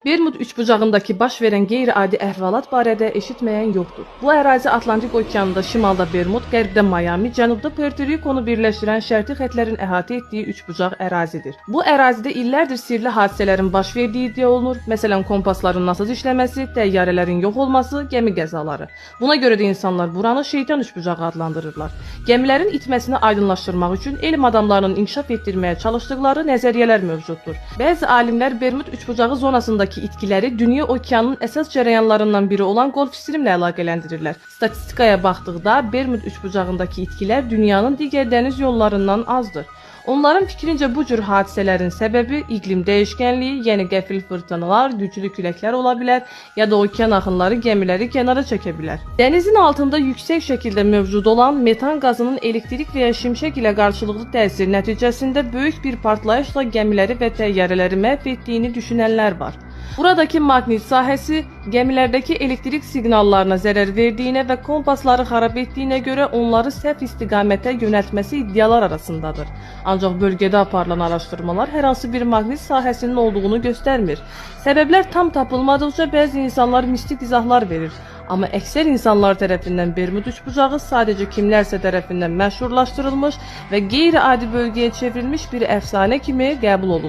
Bermud üçbucağındakı baş verən qeyri-adi əhvalat barədə eşitməyən yoxdur. Bu ərazi Atlantik okeanında şimalda Bermud, qərbdə Miami, cənubda Puerto Rikonu birləşdirən şərti xəttlərin əhatə etdiyi üçbucaq ərazidir. Bu ərazidə illərdir sirli hadisələrin baş verdiyi iddia olunur. Məsələn, kompasların nasaz işləməsi, təyyarələrin yox olması, gəmi qəzaları. Buna görə də insanlar buranı şeytan üçbucağı adlandırırlar. Gəmilərin itməsini aydınlaşdırmaq üçün elm adamlarının inkişaf etdirməyə çalışdıqları nəzəriyyələr mövcuddur. Bəzi alimlər Bermud üçbucağı zonasındakı itkiləri dünya okeanının əsas cərəyanlarından biri olan Golf Streamlə əlaqələndirirlər. Statistikaya baxdıqda Bermud üçbucağındakı itkilər dünyanın digər dəniz yollarından azdır. Onların fikrincə bu cür hadisələrin səbəbi iqlim dəyişkənliyi, yəni qəfil fırtınalar, güclü küləklər ola bilər, ya da okean axınları gəmiləri kənara çəkə bilər. Dənizin altında yüksək şəkildə mövcud olan metan qazının elektrik və ya şimşək ilə qarşılıqlı təsir nəticəsində böyük bir partlayışla gəmiləri və təyyarələri məhv etdiyini düşünənlər var. Buradakı maqnit sahəsi gəmilərdəki elektrik siqnallarına zərər verdiyinə və kompasları xarab etdiyinə görə onları səhv istiqamətə yönəltməsi iddialar arasındadır. Ancaq bölgədə aparılan araşdırmalar hər hansı bir maqnit sahəsinin olduğunu göstərmir. Səbəblər tam tapılmadıqca bəzi insanlar mistik izahlar verir. Amma əksər insanlar tərəfindən Bermud üçbucağı sadəcə kimlərsə tərəfindən məşhurlaşdırılmış və qeyri-adi bölgəyə çevrilmiş bir əfsanə kimi qəbul olunur.